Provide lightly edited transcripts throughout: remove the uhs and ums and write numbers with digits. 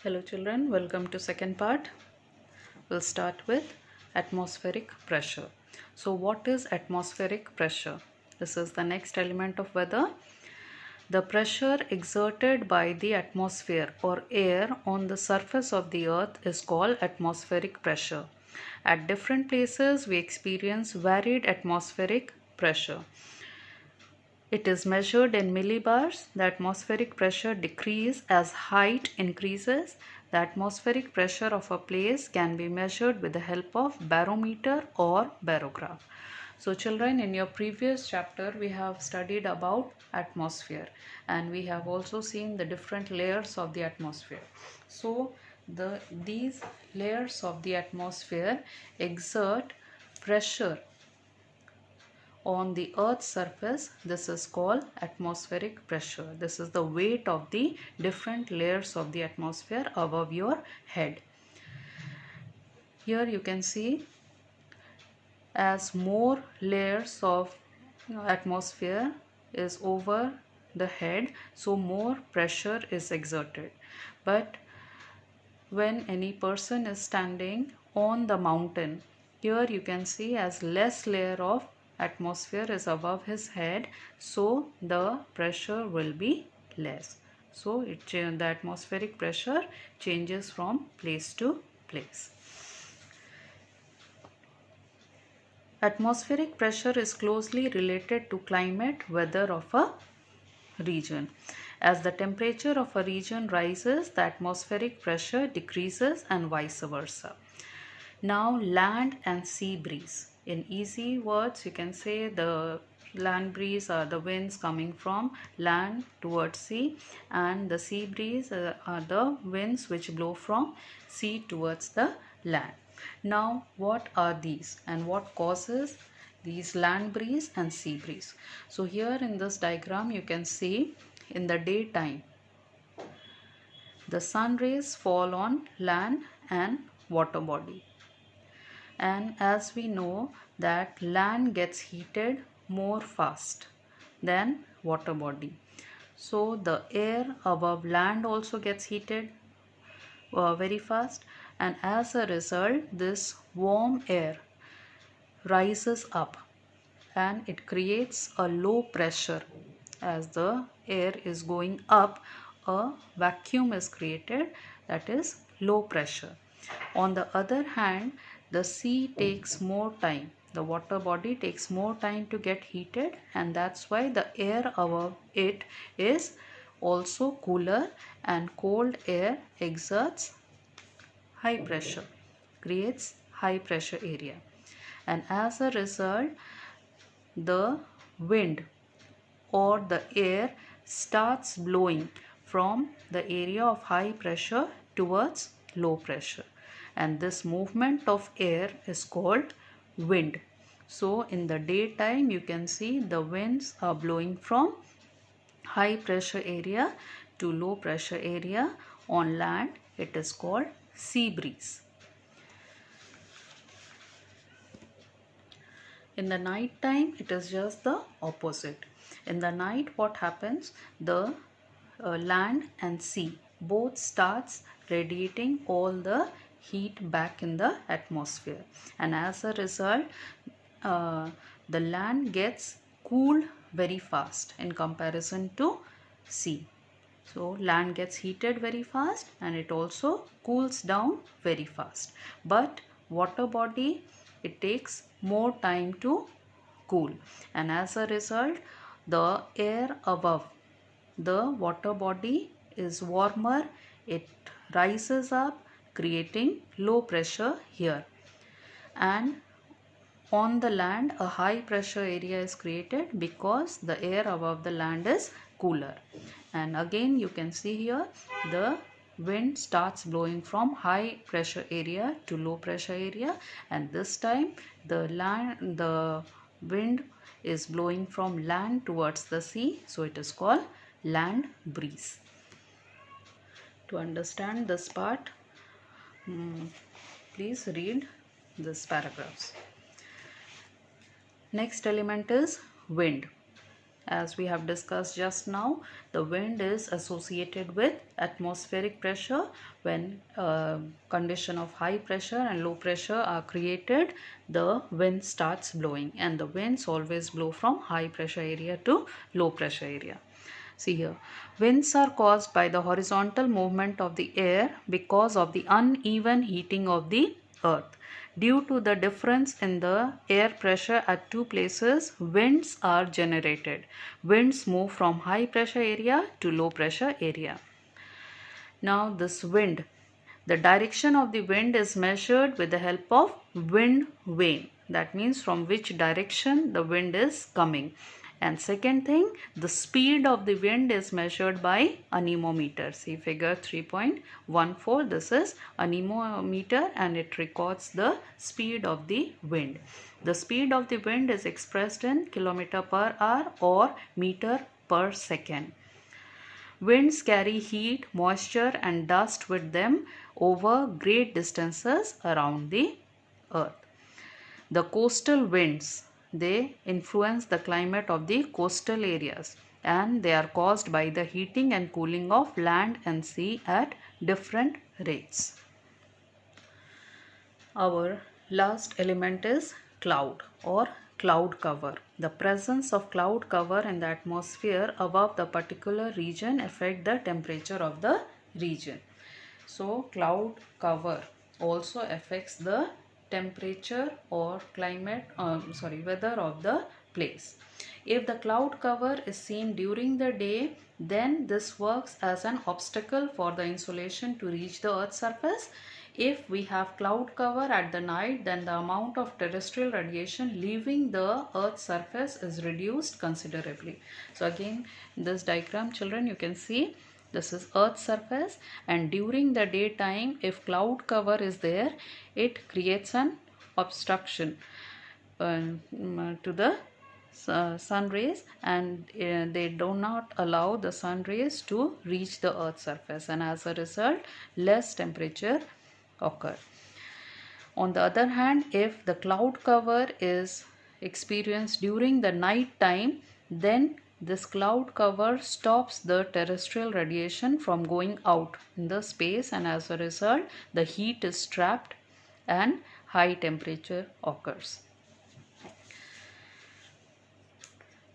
Hello children, welcome to second part. We'll start with atmospheric pressure. So what is atmospheric pressure? This is the next element of weather. The pressure exerted by the atmosphere or air on the surface of the earth is called atmospheric pressure. At different places we experience varied atmospheric pressure. It is measured in millibars. The atmospheric pressure decreases as height increases. The atmospheric pressure of a place can be measured with the help of barometer or barograph. So children, in your previous chapter we have studied about atmosphere and we have also seen the different layers of the atmosphere. So these layers of the atmosphere exert pressure on the earth's surface. This is called atmospheric pressure. This is the weight of the different layers of the atmosphere above your head. Here you can see, as more layers of atmosphere is over the head, so more pressure is exerted. But when any person is standing on the mountain, here you can see as less layer of atmosphere is above his head, so the pressure will be less. So the atmospheric pressure changes from place to place. Atmospheric pressure is closely related to climate, weather of a region. As the temperature of a region rises, the atmospheric pressure decreases and vice versa. Now land and sea breeze. In easy words, you can say the land breeze are the winds coming from land towards sea, and the sea breeze are the winds which blow from sea towards the land. Now what are these and what causes these land breeze and sea breeze? So here in this diagram you can see, in the daytime the sun rays fall on land and water body, and as we know that land gets heated more fast than water body, so the air above land also gets heated very fast, and as a result this warm air rises up and it creates a low pressure. As the air is going up, a vacuum is created, that is low pressure. On the other hand, the sea takes more time, the water body takes more time to get heated, and that's why the air above it is also cooler, and cold air exerts high pressure, creates high pressure area, and as a result the wind or the air starts blowing from the area of high pressure towards low pressure, and this movement of air is called wind. So in the daytime you can see the winds are blowing from high pressure area to low pressure area. On land it is called sea breeze. In the night time it is just the opposite. In the night what happens, the land and sea both starts radiating all the heat back in the atmosphere, and as a result the land gets cooled very fast in comparison to sea. So land gets heated very fast and it also cools down very fast, but water body, it takes more time to cool, and as a result the air above the water body is warmer, it rises up creating low pressure here, and on the land a high pressure area is created because the air above the land is cooler. And again you can see here the wind starts blowing from high pressure area to low pressure area, and this time the wind is blowing from land towards the sea, so it is called land breeze. To understand this part, please read this paragraphs. Next element is wind. As we have discussed just now, the wind is associated with atmospheric pressure. When condition of high pressure and low pressure are created, the wind starts blowing, and the winds always blow from high pressure area to low pressure area. See here, winds are caused by the horizontal movement of the air because of the uneven heating of the earth. Due to the difference in the air pressure at two places, winds are generated. Winds move from high pressure area to low pressure area. Now this wind, the direction of the wind is measured with the help of wind vane. That means from which direction the wind is coming. And second thing, the speed of the wind is measured by anemometer. See figure 3.14. This is anemometer and it records the speed of the wind. The speed of the wind is expressed in kilometer per hour or meter per second. Winds carry heat, moisture and dust with them over great distances around the earth. The coastal winds, they influence the climate of the coastal areas, and they are caused by the heating and cooling of land and sea at different rates. Our last element is cloud or cloud cover. The presence of cloud cover in the atmosphere above the particular region affect the temperature of the region. So cloud cover also affects the temperature or weather of the place. If the cloud cover is seen during the day, then this works as an obstacle for the insolation to reach the earth's surface. If we have cloud cover at the night, then the amount of terrestrial radiation leaving the earth's surface is reduced considerably. So again, in this diagram, children, you can see this is earth's surface, and during the daytime, if cloud cover is there, it creates an obstruction to the sun rays, and they do not allow the sun rays to reach the earth's surface, and as a result less temperature occur. On the other hand, if the cloud cover is experienced during the night time, then this cloud cover stops the terrestrial radiation from going out in the space, and as a result the heat is trapped and high temperature occurs.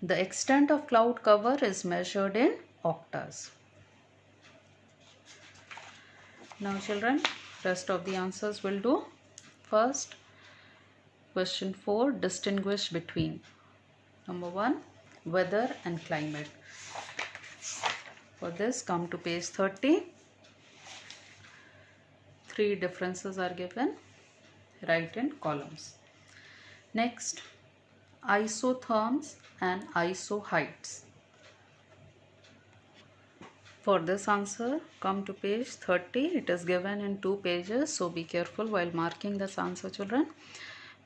The extent of cloud cover is measured in octaves. Now children, rest of the answers will do. First, question 4, distinguish between. Number 1, weather and climate. For this, come to page 30. 3 differences are given. Write in columns. Next, isotherms and isoheights. For this answer, come to page 30. It is given in 2 pages, so be careful while marking this answer, children.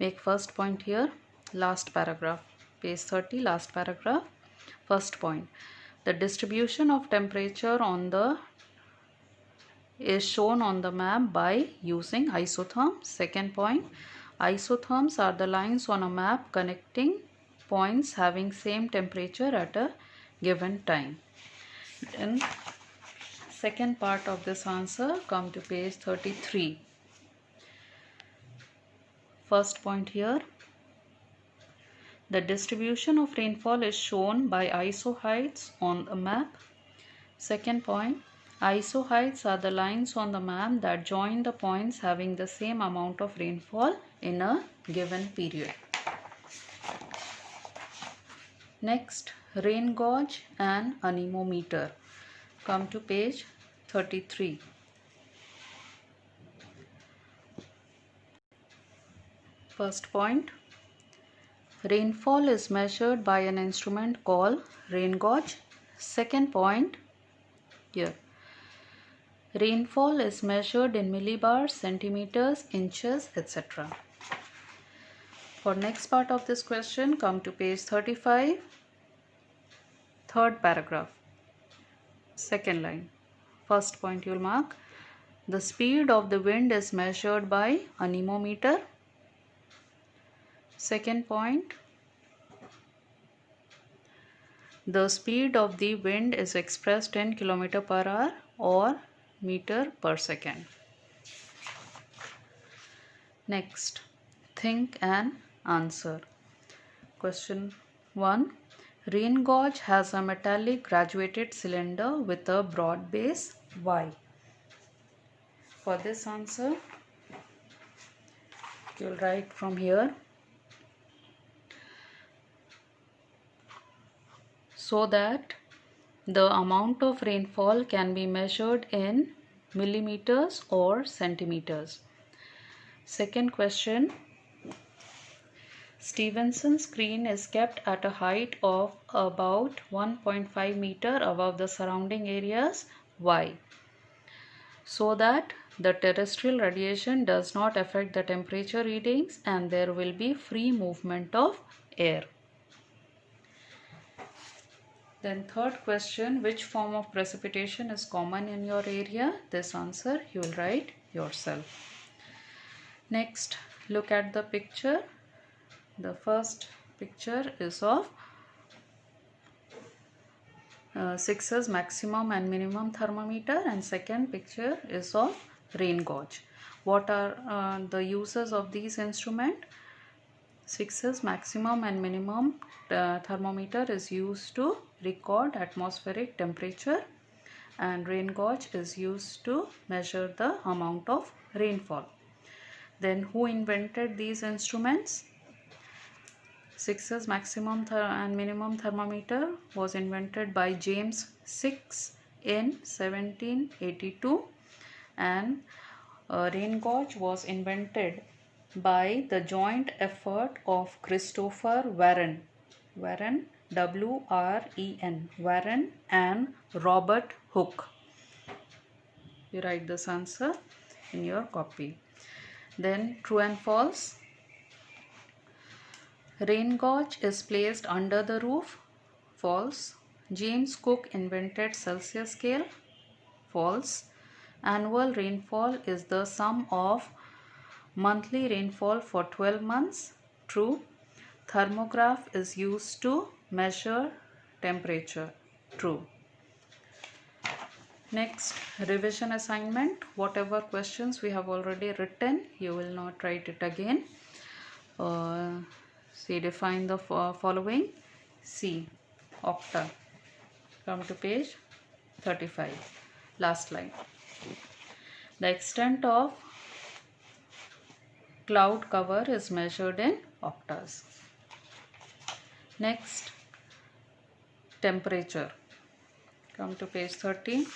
Make first point here, last paragraph. Page 30, last paragraph. First point, the distribution of temperature is shown on the map by using isotherms. Second point, isotherms are the lines on a map connecting points having same temperature at a given time. In second part of this answer, come to page 33. First point here, the distribution of rainfall is shown by isoheights on the map. Second point, isoheights are the lines on the map that join the points having the same amount of rainfall in a given period. Next, rain gauge and anemometer. Come to page 33. First point, rainfall is measured by an instrument called rain gauge. Second point, here, rainfall is measured in millibars, centimeters, inches, etc. For next part of this question, come to page 35, third paragraph, second line. First point you will mark, the speed of the wind is measured by anemometer. Second point, The speed of the wind is expressed in km per hour or meter per second. Next, think and answer. Question 1. Rain gauge has a metallic graduated cylinder with a broad base. Why? For this answer, you will write from here. So that the amount of rainfall can be measured in millimeters or centimeters. Second question. Stevenson screen is kept at a height of about 1.5 meter above the surrounding areas. Why? So that the terrestrial radiation does not affect the temperature readings and there will be free movement of air. Then third question, which form of precipitation is common in your area? This answer you will write yourself. Next, look at the picture. The first picture is of Six's maximum and minimum thermometer, and second picture is of rain gauge. What are the uses of these instruments? Six's maximum and minimum thermometer is used to record atmospheric temperature, and rain gauge is used to measure the amount of rainfall. Then who invented these instruments? Six's maximum and minimum thermometer was invented by James Six in 1782, and rain gauge was invented by the joint effort of Christopher Warren, W-R-E-N, Warren and Robert Hooke. You write this answer in your copy. Then true and false. Rain gauge is placed under the roof. False. James Cook invented Celsius scale. False. Annual rainfall is the sum of monthly rainfall for 12 months. True. Thermograph is used to measure temperature. True. Next, revision assignment. Whatever questions we have already written, you will not write it again. See, define the following. C, octa. Come to page 35. Last line. The extent of cloud cover is measured in octas. Next, temperature. Come to page 30.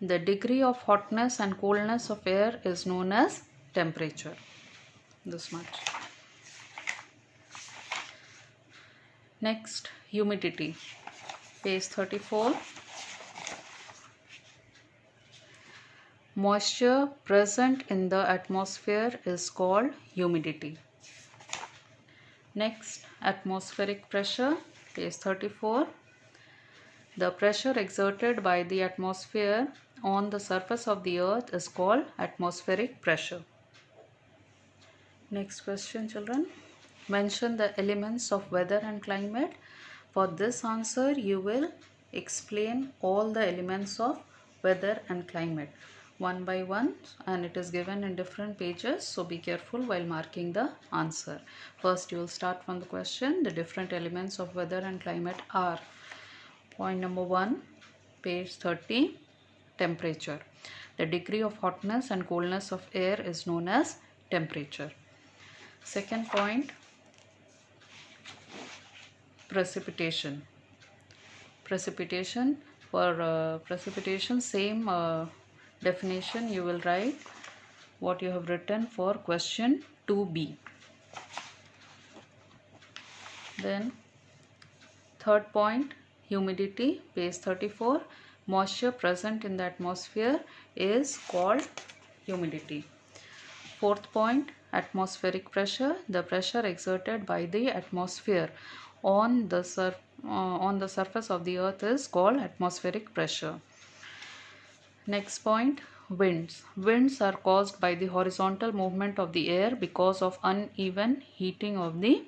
The degree of hotness and coldness of air is known as temperature. This much. Next, humidity. Page 34. Moisture present in the atmosphere is called humidity. Next, atmospheric pressure. Page 34. The pressure exerted by the atmosphere on the surface of the earth is called atmospheric pressure. Next question, children. Mention the elements of weather and climate. For this answer, you will explain all the elements of weather and climate one by one, and it is given in different pages, so be careful while marking the answer. First, you will start from the question. The different elements of weather and climate are: point number 1, page 30, temperature. The degree of hotness and coldness of air is known as temperature. Second point, precipitation. Precipitation. For precipitation, same definition you will write what you have written for question 2b. Then third point, humidity, page 34. Moisture present in the atmosphere is called humidity. Fourth point, atmospheric pressure. The pressure exerted by the atmosphere on the surface of the earth is called atmospheric pressure. Next point, winds. Winds are caused by the horizontal movement of the air because of uneven heating of the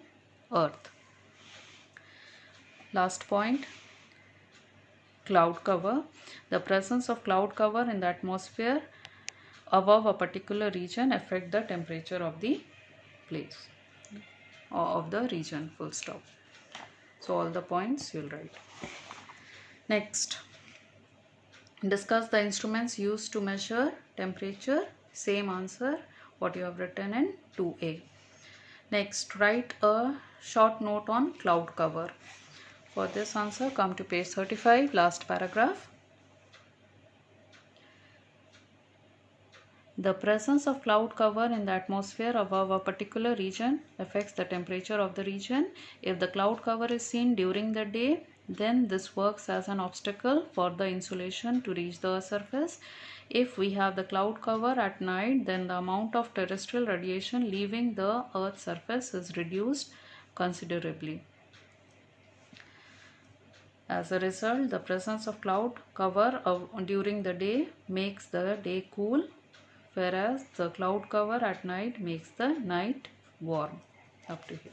Earth. Last point, cloud cover. The presence of cloud cover in the atmosphere above a particular region affect the temperature of the place or of the region, full stop. So all the points you'll write. Next, discuss the instruments used to measure temperature. Same answer what you have written in 2A. Next, write a short note on cloud cover. For this answer, come to page 35, last paragraph. The presence of cloud cover in the atmosphere above a particular region affects the temperature of the region. If the cloud cover is seen during the day, then this works as an obstacle for the insolation to reach the Earth's surface. If we have the cloud cover at night, then the amount of terrestrial radiation leaving the Earth's surface is reduced considerably. As a result, the presence of cloud cover during the day makes the day cool, whereas the cloud cover at night makes the night warm. Up to here.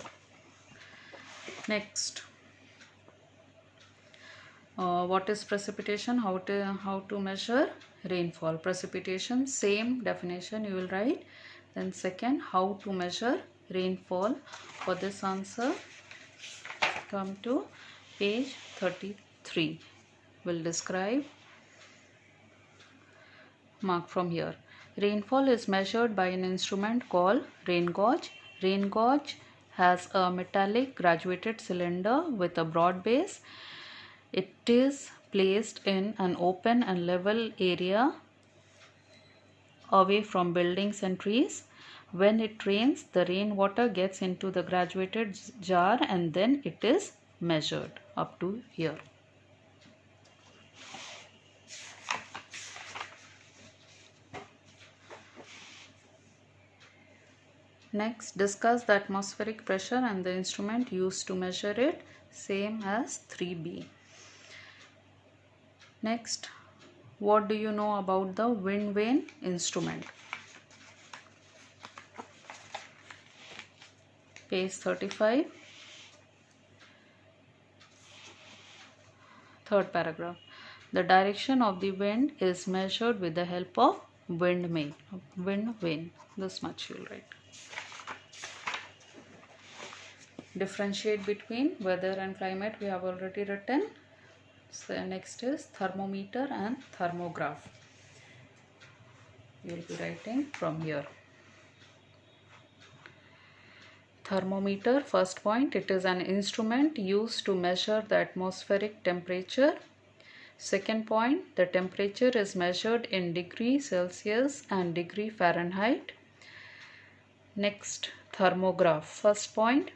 Next, what is precipitation? How to measure rainfall? Precipitation, same definition you will write. Then second, how to measure rainfall. For this answer, come to page 33. We'll describe. Mark from here. Rainfall is measured by an instrument called rain gauge. Rain gauge has a metallic graduated cylinder with a broad base. It is placed in an open and level area away from buildings and trees. When it rains, the rainwater gets into the graduated jar and then it is measured. Up to here. Next, discuss the atmospheric pressure and the instrument used to measure it. Same as 3B. Next, what do you know about the wind vane instrument? Page 35. Third paragraph. The direction of the wind is measured with the help of wind vane. This much you will write. Differentiate between weather and climate we have already written. So next is thermometer and thermograph. You will be writing from here. Thermometer, first point, it is an instrument used to measure the atmospheric temperature. Second point, the temperature is measured in degree Celsius and degree Fahrenheit. Next, thermograph. First point,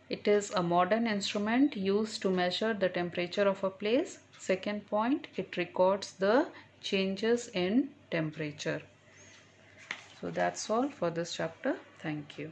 it is a modern instrument used to measure the temperature of a place. Second point, it records the changes in temperature. So that's all for this chapter. Thank you.